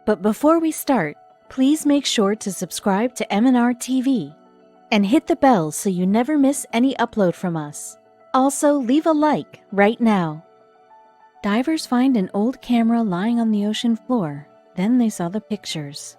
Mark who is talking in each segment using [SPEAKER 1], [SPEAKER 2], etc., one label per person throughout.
[SPEAKER 1] But before we start, please make sure to subscribe to M&R TV and hit the bell so you never miss any upload from us. Also, leave a like right now. Divers find an old camera lying on the ocean floor. Then they saw the pictures.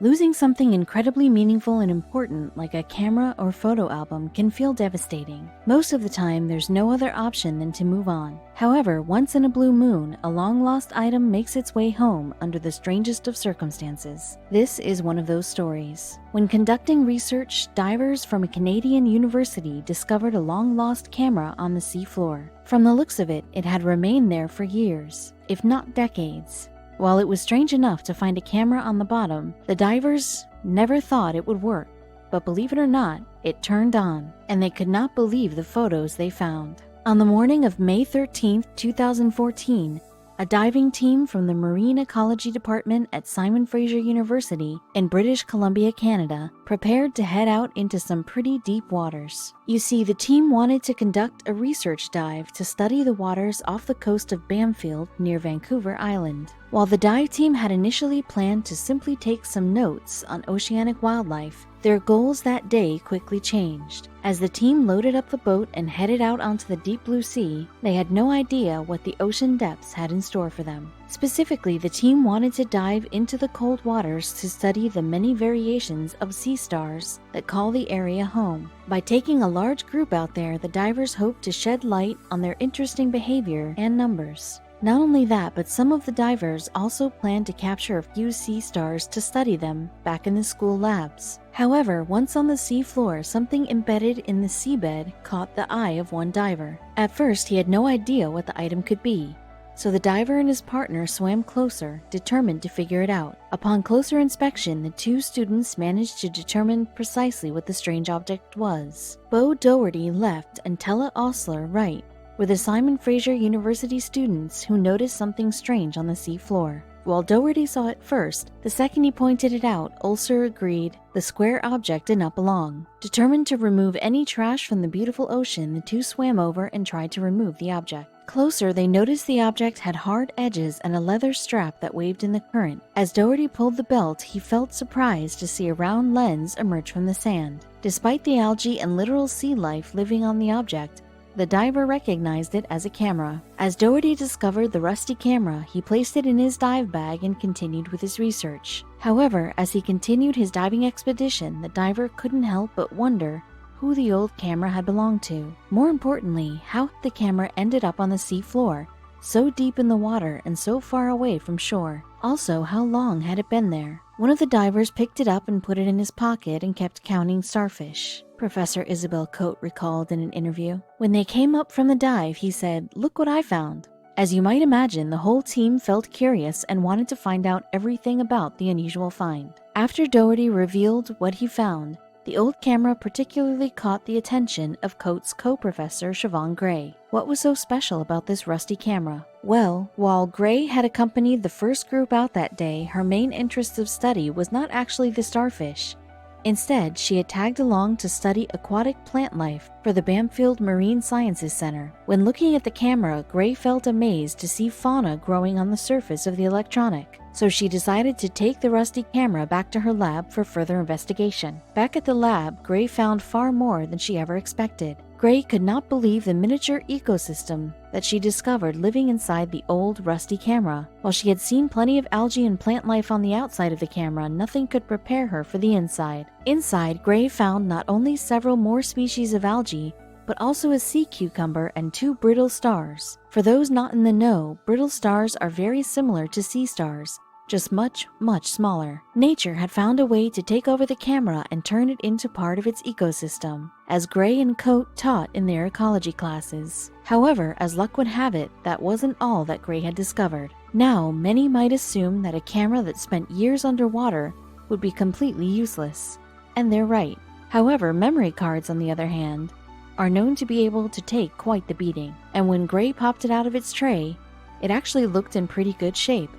[SPEAKER 1] Losing something incredibly meaningful and important like a camera or photo album can feel devastating. Most of the time, there's no other option than to move on. However, once in a blue moon, a long-lost item makes its way home under the strangest of circumstances. This is one of those stories. When conducting research, divers from a Canadian university discovered a long-lost camera on the seafloor. From the looks of it, it had remained there for years, if not decades. While it was strange enough to find a camera on the bottom, the divers never thought it would work. But believe it or not, it turned on, and they could not believe the photos they found. On the morning of May 13, 2014, a diving team from the Marine Ecology Department at Simon Fraser University in British Columbia, Canada, prepared to head out into some pretty deep waters. You see, the team wanted to conduct a research dive to study the waters off the coast of Bamfield near Vancouver Island. While the dive team had initially planned to simply take some notes on oceanic wildlife, their goals that day quickly changed. As the team loaded up the boat and headed out onto the deep blue sea, they had no idea what the ocean depths had in store for them. Specifically, the team wanted to dive into the cold waters to study the many variations of sea stars that call the area home. By taking a large group out there, the divers hoped to shed light on their interesting behavior and numbers. Not only that, but some of the divers also planned to capture a few sea stars to study them back in the school labs. However, once on the sea floor, something embedded in the seabed caught the eye of one diver. At first, he had no idea what the item could be, so the diver and his partner swam closer, determined to figure it out. Upon closer inspection, the two students managed to determine precisely what the strange object was. Bo Doherty left and Tella Osler right were the Simon Fraser University students who noticed something strange on the sea floor. While Doherty saw it first, the second he pointed it out, Ulster agreed the square object did not belong. Determined to remove any trash from the beautiful ocean, the two swam over and tried to remove the object. Closer, they noticed the object had hard edges and a leather strap that waved in the current. As Doherty pulled the belt, he felt surprised to see a round lens emerge from the sand. Despite the algae and literal sea life living on the object, the diver recognized it as a camera. As Doherty discovered the rusty camera, he placed it in his dive bag and continued with his research. However, as he continued his diving expedition, the diver couldn't help but wonder who the old camera had belonged to. More importantly, how the camera ended up on the sea floor, so deep in the water and so far away from shore. Also, how long had it been there? One of the divers picked it up and put it in his pocket and kept counting starfish. Professor Isabel Coate recalled in an interview. When they came up from the dive, he said, "Look what I found." As you might imagine, the whole team felt curious and wanted to find out everything about the unusual find. After Doherty revealed what he found, the old camera particularly caught the attention of Coates' co-professor Siobhan Gray. What was so special about this rusty camera? Well, while Gray had accompanied the first group out that day, her main interest of study was not actually the starfish. Instead, she had tagged along to study aquatic plant life for the Bamfield Marine Sciences Center. When looking at the camera, Gray felt amazed to see fauna growing on the surface of the electronic. So she decided to take the rusty camera back to her lab for further investigation. Back at the lab, Gray found far more than she ever expected. Gray could not believe the miniature ecosystem that she discovered living inside the old rusty camera. While she had seen plenty of algae and plant life on the outside of the camera, nothing could prepare her for the inside. Inside, Gray found not only several more species of algae, but also a sea cucumber and 2 brittle stars. For those not in the know, brittle stars are very similar to sea stars, just much, much smaller. Nature had found a way to take over the camera and turn it into part of its ecosystem, as Gray and Coate taught in their ecology classes. However, as luck would have it, that wasn't all that Gray had discovered. Now, many might assume that a camera that spent years underwater would be completely useless. And they're right. However, memory cards, on the other hand, are known to be able to take quite the beating. And when Gray popped it out of its tray, it actually looked in pretty good shape.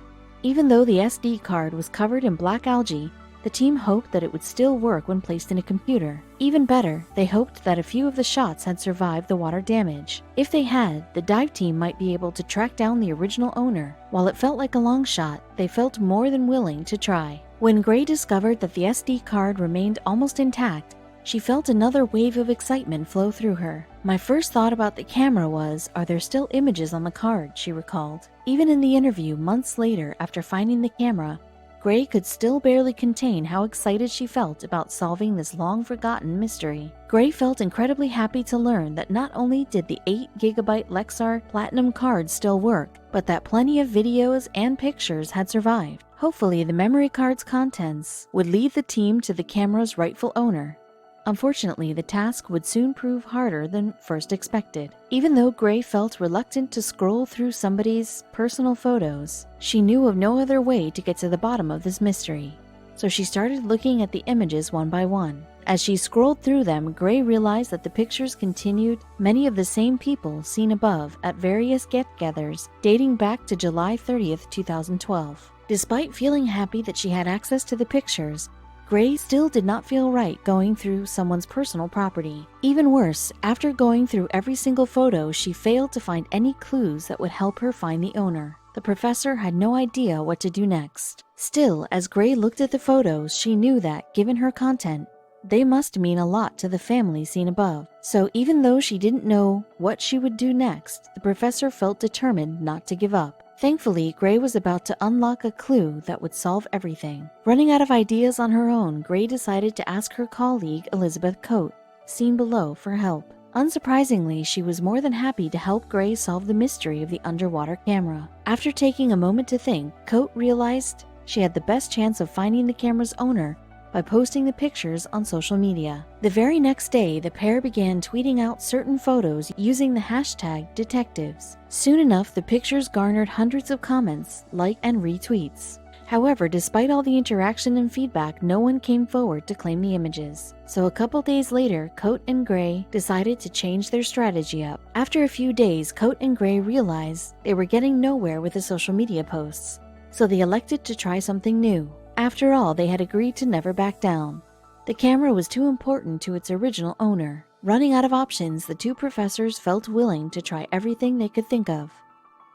[SPEAKER 1] Even though the SD card was covered in black algae, The team hoped that it would still work when placed in a computer. Even better, they hoped that a few of the shots had survived the water damage. If they had, the dive team might be able to track down the original owner. While it felt like a long shot, they felt more than willing to try. When Gray discovered that the SD card remained almost intact, she felt another wave of excitement flow through her. "My first thought about the camera was, are there still images on the card?" she recalled. Even in the interview months later after finding the camera, Gray could still barely contain how excited she felt about solving this long-forgotten mystery. Gray felt incredibly happy to learn that not only did the 8GB Lexar Platinum card still work, but that plenty of videos and pictures had survived. Hopefully, the memory card's contents would lead the team to the camera's rightful owner. Unfortunately, the task would soon prove harder than first expected. Even though Gray felt reluctant to scroll through somebody's personal photos, she knew of no other way to get to the bottom of this mystery. So she started looking at the images one by one. As she scrolled through them, Gray realized that the pictures continued many of the same people seen above at various get-togethers dating back to July 30th, 2012. Despite feeling happy that she had access to the pictures, Gray still did not feel right going through someone's personal property. Even worse, after going through every single photo, she failed to find any clues that would help her find the owner. The professor had no idea what to do next. Still, as Gray looked at the photos, she knew that, given her content, they must mean a lot to the family seen above. So even though she didn't know what she would do next, the professor felt determined not to give up. Thankfully, Gray was about to unlock a clue that would solve everything. Running out of ideas on her own, Gray decided to ask her colleague Elizabeth Coate, seen below, for help. Unsurprisingly, she was more than happy to help Gray solve the mystery of the underwater camera. After taking a moment to think, Coate realized she had the best chance of finding the camera's owner by posting the pictures on social media. The very next day, the pair began tweeting out certain photos using the hashtag detectives. Soon enough, the pictures garnered hundreds of comments, likes, and retweets. However, despite all the interaction and feedback, no one came forward to claim the images. So a couple days later, Coate and Gray decided to change their strategy up. After a few days, Coate and Gray realized they were getting nowhere with the social media posts, so they elected to try something new. After all, they had agreed to never back down. The camera was too important to its original owner. Running out of options, the two professors felt willing to try everything they could think of.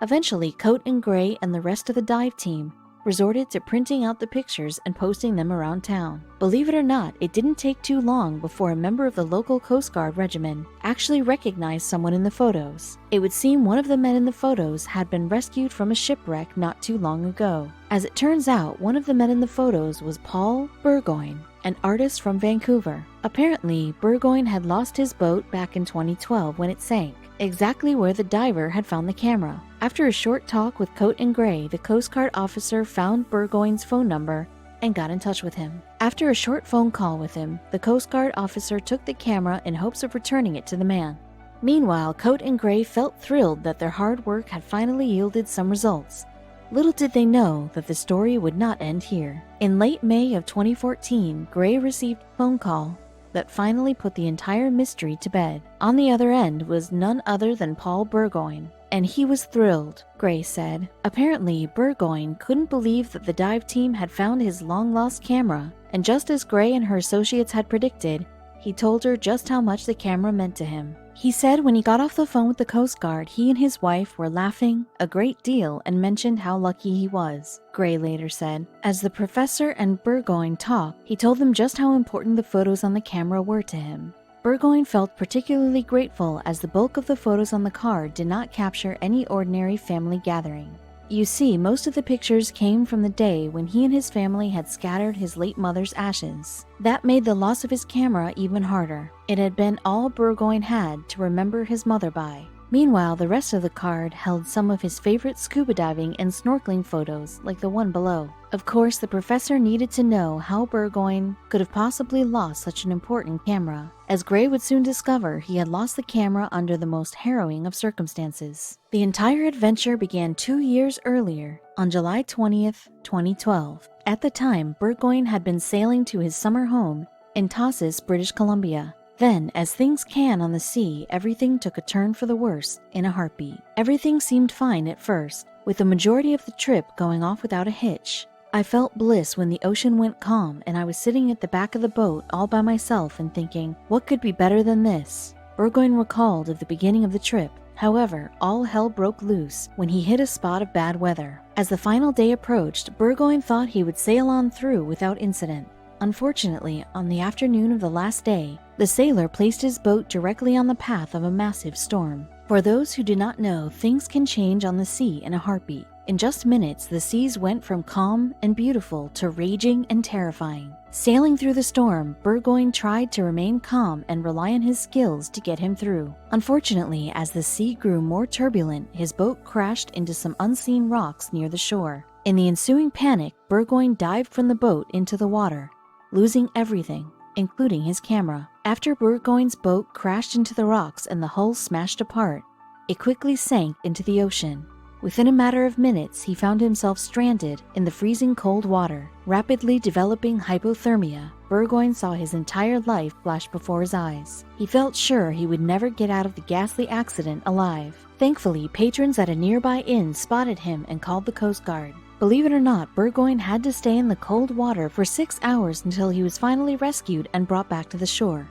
[SPEAKER 1] Eventually, Coate and Gray and the rest of the dive team resorted to printing out the pictures and posting them around town. Believe it or not, it didn't take too long before a member of the local Coast Guard regiment actually recognized someone in the photos. It would seem one of the men in the photos had been rescued from a shipwreck not too long ago. As it turns out, one of the men in the photos was Paul Burgoyne, an artist from Vancouver. Apparently, Burgoyne had lost his boat back in 2012 when it sank, exactly where the diver had found the camera. After a short talk with Coate and Gray, the Coast Guard officer found Burgoyne's phone number and got in touch with him. After a short phone call with him, the Coast Guard officer took the camera in hopes of returning it to the man. Meanwhile, Coate and Gray felt thrilled that their hard work had finally yielded some results. Little did they know that the story would not end here. In late May of 2014, Gray received a phone call that finally put the entire mystery to bed. On the other end was none other than Paul Burgoyne, and he was thrilled, Gray said. Apparently, Burgoyne couldn't believe that the dive team had found his long-lost camera, and just as Gray and her associates had predicted, he told her just how much the camera meant to him. He said when he got off the phone with the Coast Guard, he and his wife were laughing a great deal and mentioned how lucky he was, Gray later said. As the professor and Burgoyne talked, he told them just how important the photos on the camera were to him. Burgoyne felt particularly grateful as the bulk of the photos on the card did not capture any ordinary family gathering. You see, most of the pictures came from the day when he and his family had scattered his late mother's ashes. That made the loss of his camera even harder. It had been all Burgoyne had to remember his mother by. Meanwhile, the rest of the card held some of his favorite scuba diving and snorkeling photos, like the one below. Of course, the professor needed to know how Burgoyne could have possibly lost such an important camera. As Gray would soon discover, he had lost the camera under the most harrowing of circumstances. The entire adventure began 2 years earlier, on July 20th, 2012. At the time, Burgoyne had been sailing to his summer home in Tassos, British Columbia. Then, as things can on the sea, everything took a turn for the worse in a heartbeat. Everything seemed fine at first, with the majority of the trip going off without a hitch. I felt bliss when the ocean went calm and I was sitting at the back of the boat all by myself and thinking, what could be better than this? Burgoyne recalled of the beginning of the trip. However, all hell broke loose when he hit a spot of bad weather. As the final day approached, Burgoyne thought he would sail on through without incident. Unfortunately, on the afternoon of the last day, the sailor placed his boat directly on the path of a massive storm. For those who do not know, things can change on the sea in a heartbeat. In just minutes, the seas went from calm and beautiful to raging and terrifying. Sailing through the storm, Burgoyne tried to remain calm and rely on his skills to get him through. Unfortunately, as the sea grew more turbulent, his boat crashed into some unseen rocks near the shore. In the ensuing panic, Burgoyne dived from the boat into the water, losing everything, including his camera. After Burgoyne's boat crashed into the rocks and the hull smashed apart, it quickly sank into the ocean. Within a matter of minutes, he found himself stranded in the freezing cold water. Rapidly developing hypothermia, Burgoyne saw his entire life flash before his eyes. He felt sure he would never get out of the ghastly accident alive. Thankfully, patrons at a nearby inn spotted him and called the Coast Guard. Believe it or not, Burgoyne had to stay in the cold water for 6 hours until he was finally rescued and brought back to the shore.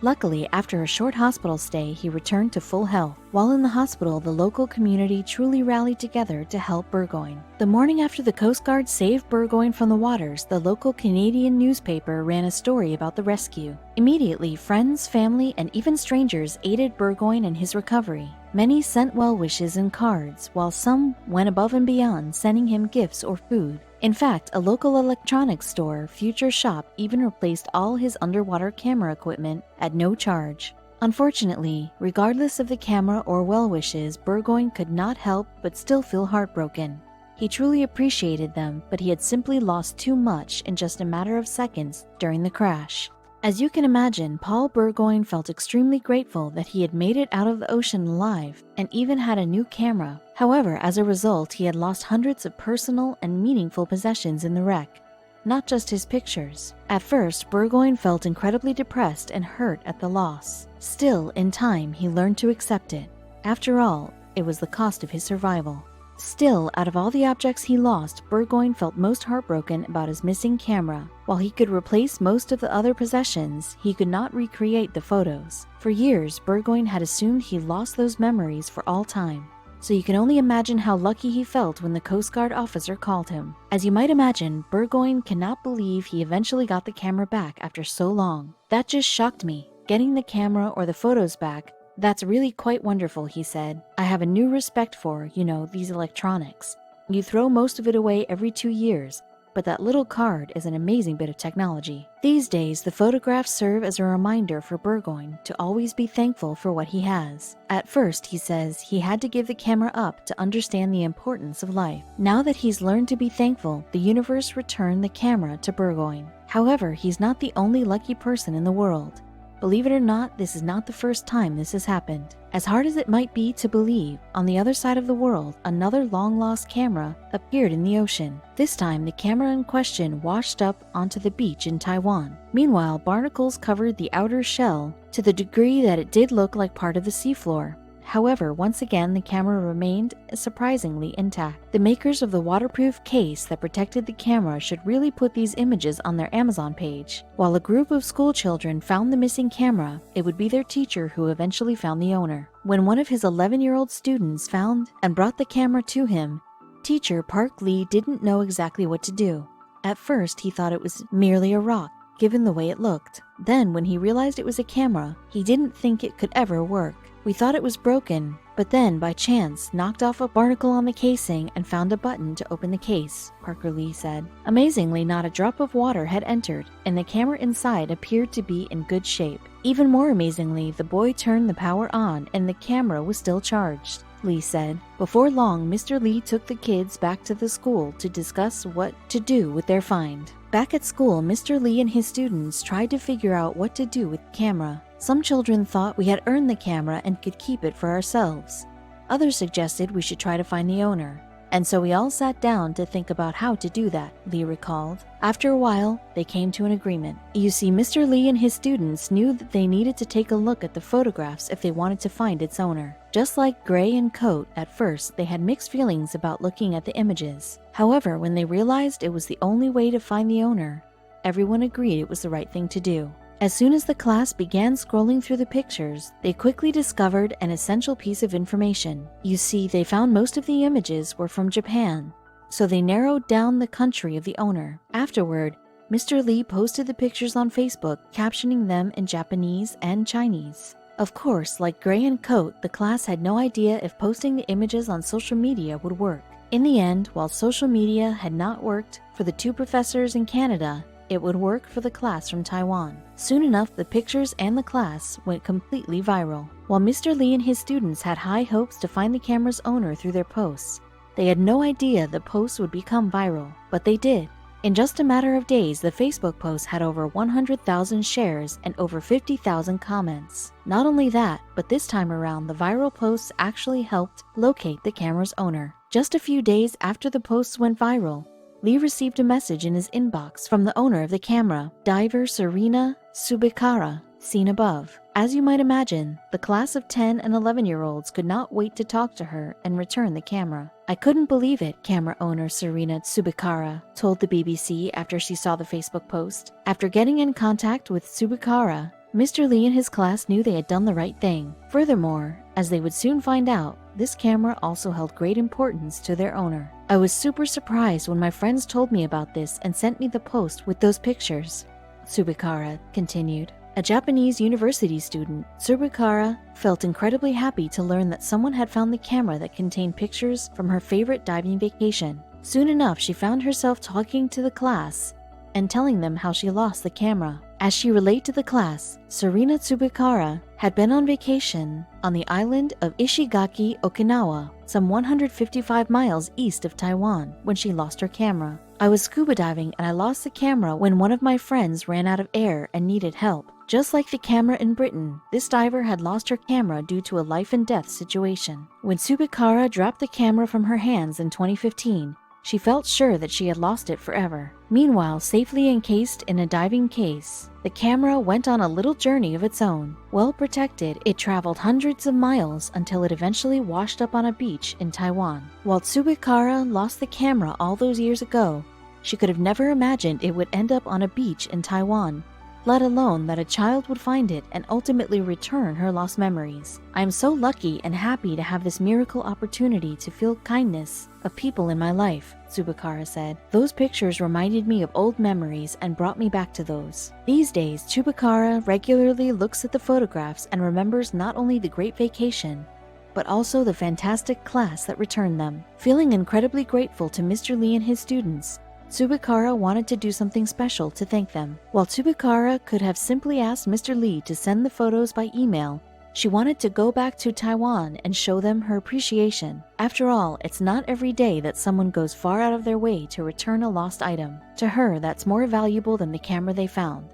[SPEAKER 1] Luckily, after a short hospital stay, he returned to full health. While in the hospital, the local community truly rallied together to help Burgoyne. The morning after the Coast Guard saved Burgoyne from the waters, the local Canadian newspaper ran a story about the rescue. Immediately, friends, family, and even strangers aided Burgoyne in his recovery. Many sent well wishes and cards, while some went above and beyond, sending him gifts or food. In fact, a local electronics store, Future Shop, even replaced all his underwater camera equipment at no charge. Unfortunately, regardless of the camera or well wishes, Burgoyne could not help but still feel heartbroken. He truly appreciated them, but he had simply lost too much in just a matter of seconds during the crash. As you can imagine, Paul Burgoyne felt extremely grateful that he had made it out of the ocean alive and even had a new camera. However, as a result, he had lost hundreds of personal and meaningful possessions in the wreck, not just his pictures. At first, Burgoyne felt incredibly depressed and hurt at the loss. Still, in time, he learned to accept it. After all, it was the cost of his survival. Still, out of all the objects he lost, Burgoyne felt most heartbroken about his missing camera. While he could replace most of the other possessions, he could not recreate the photos. For years, Burgoyne had assumed he lost those memories for all time. So you can only imagine how lucky he felt when the Coast Guard officer called him. As you might imagine, Burgoyne cannot believe he eventually got the camera back after so long. That just shocked me. Getting the camera or the photos back, that's really quite wonderful, he said. I have a new respect for, these electronics. You throw most of it away every 2 years, but that little card is an amazing bit of technology. These days, the photographs serve as a reminder for Burgoyne to always be thankful for what he has. At first, he says, he had to give the camera up to understand the importance of life. Now that he's learned to be thankful, the universe returned the camera to Burgoyne. However, he's not the only lucky person in the world. Believe it or not, this is not the first time this has happened. As hard as it might be to believe, on the other side of the world, another long-lost camera appeared in the ocean. This time, the camera in question washed up onto the beach in Taiwan. Meanwhile, barnacles covered the outer shell to the degree that it did look like part of the seafloor. However, once again, the camera remained surprisingly intact. The makers of the waterproof case that protected the camera should really put these images on their Amazon page. While a group of school children found the missing camera, it would be their teacher who eventually found the owner. When one of his 11-year-old students found and brought the camera to him, teacher Park Lee didn't know exactly what to do. At first, he thought it was merely a rock, given the way it looked. Then, when he realized it was a camera, he didn't think it could ever work. We thought it was broken, but then, by chance, knocked off a barnacle on the casing and found a button to open the case, Parker Lee said. Amazingly, not a drop of water had entered, and the camera inside appeared to be in good shape. Even more amazingly, the boy turned the power on and the camera was still charged, Lee said. Before long, Mr. Lee took the kids back to the school to discuss what to do with their find. Back at school, Mr. Lee and his students tried to figure out what to do with the camera. Some children thought we had earned the camera and could keep it for ourselves. Others suggested we should try to find the owner. And so we all sat down to think about how to do that, Lee recalled. After a while, they came to an agreement. You see, Mr. Lee and his students knew that they needed to take a look at the photographs if they wanted to find its owner. Just like Gray and Coat, at first, they had mixed feelings about looking at the images. However, when they realized it was the only way to find the owner, everyone agreed it was the right thing to do. As soon as the class began scrolling through the pictures, they quickly discovered an essential piece of information. You see, they found most of the images were from Japan, so they narrowed down the country of the owner. Afterward, Mr. Lee posted the pictures on Facebook, captioning them in Japanese and Chinese. Of course, like Gray and Coat, the class had no idea if posting the images on social media would work. In the end, while social media had not worked for the two professors in Canada, it would work for the class from Taiwan. Soon enough, the pictures and the class went completely viral. While Mr. Lee and his students had high hopes to find the camera's owner through their posts, they had no idea the posts would become viral, but they did. In just a matter of days, the Facebook post had over 100,000 shares and over 50,000 comments. Not only that, but this time around, the viral posts actually helped locate the camera's owner. Just a few days after the posts went viral, Lee received a message in his inbox from the owner of the camera, diver Serena Subikara, seen above. As you might imagine, the class of 10 and 11-year-olds could not wait to talk to her and return the camera. I couldn't believe it, camera owner Serena Subikara told the BBC after she saw the Facebook post. After getting in contact with Subikara, Mr. Lee and his class knew they had done the right thing. Furthermore, as they would soon find out, this camera also held great importance to their owner. I was super surprised when my friends told me about this and sent me the post with those pictures, Subikara continued. A Japanese university student, Subikara felt incredibly happy to learn that someone had found the camera that contained pictures from her favorite diving vacation. Soon enough, she found herself talking to the class and telling them how she lost the camera. As she relayed to the class, Serena Tsubikara had been on vacation on the island of Ishigaki, Okinawa, some 155 miles east of Taiwan, when she lost her camera. I was scuba diving and I lost the camera when one of my friends ran out of air and needed help. Just like the camera in Britain, this diver had lost her camera due to a life-and-death situation. When Tsubikara dropped the camera from her hands in 2015, she felt sure that she had lost it forever. Meanwhile, safely encased in a diving case, the camera went on a little journey of its own. Well protected, it traveled hundreds of miles until it eventually washed up on a beach in Taiwan. While Tsubikara lost the camera all those years ago, she could have never imagined it would end up on a beach in Taiwan, let alone that a child would find it and ultimately return her lost memories. I am so lucky and happy to have this miracle opportunity to feel kindness of people in my life, Tsubikara said. Those pictures reminded me of old memories and brought me back to those. These days, Tsubikara regularly looks at the photographs and remembers not only the great vacation, but also the fantastic class that returned them. Feeling incredibly grateful to Mr. Lee and his students, Tsubikara wanted to do something special to thank them. While Tsubikara could have simply asked Mr. Lee to send the photos by email, she wanted to go back to Taiwan and show them her appreciation. After all, it's not every day that someone goes far out of their way to return a lost item. To her, that's more valuable than the camera they found.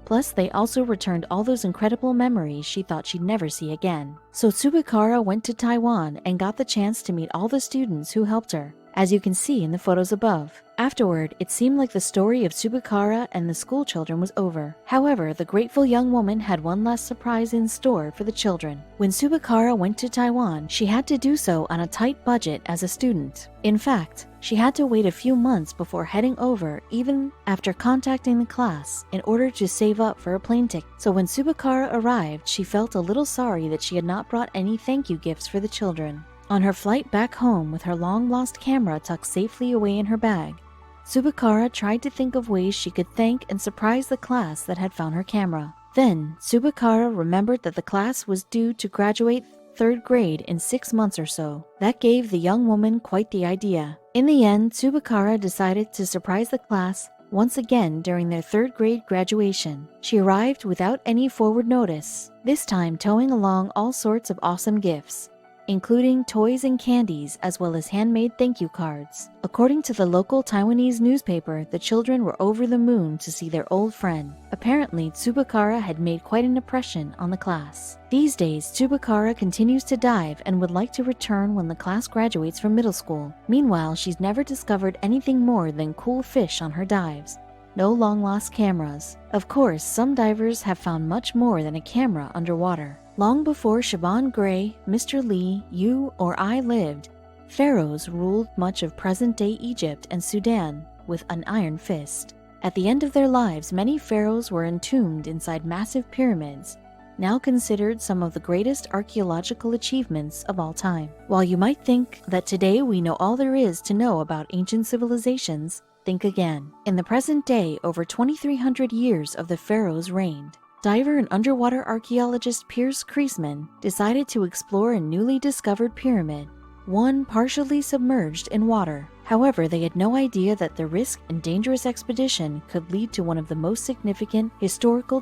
[SPEAKER 1] Plus, they also returned all those incredible memories she thought she'd never see again. So Tsubikara went to Taiwan and got the chance to meet all the students who helped her, as you can see in the photos above. Afterward, it seemed like the story of Tsubikara and the school children was over. However, the grateful young woman had one last surprise in store for the children. When Tsubikara went to Taiwan, she had to do so on a tight budget as a student. In fact, she had to wait a few months before heading over, even after contacting the class, in order to save up for a plane ticket. So when Tsubikara arrived, she felt a little sorry that she had not brought any thank you gifts for the children. On her flight back home with her long-lost camera tucked safely away in her bag, Tsubikara tried to think of ways she could thank and surprise the class that had found her camera. Then, Tsubikara remembered that the class was due to graduate 3rd grade in 6 months or so. That gave the young woman quite the idea. In the end, Tsubikara decided to surprise the class once again during their 3rd grade graduation. She arrived without any forward notice, this time towing along all sorts of awesome gifts. including toys and candies as well as handmade thank you cards. According to the local Taiwanese newspaper, the children were over the moon to see their old friend. Apparently, Tsubakara had made quite an impression on the class. These days, Tsubakara continues to dive and would like to return when the class graduates from middle school. Meanwhile, she's never discovered anything more than cool fish on her dives. No long-lost cameras. Of course, some divers have found much more than a camera underwater. Long before Shaban Gray, Mr. Lee, you, or I lived, pharaohs ruled much of present-day Egypt and Sudan with an iron fist. At the end of their lives, many pharaohs were entombed inside massive pyramids, now considered some of the greatest archaeological achievements of all time. While you might think that today we know all there is to know about ancient civilizations, think again. In the present day, over 2,300 years of the pharaohs reigned. Diver and underwater archaeologist Piers Kreisman decided to explore a newly discovered pyramid, one partially submerged in water. However, they had no idea that the risk and dangerous expedition could lead to one of the most significant historical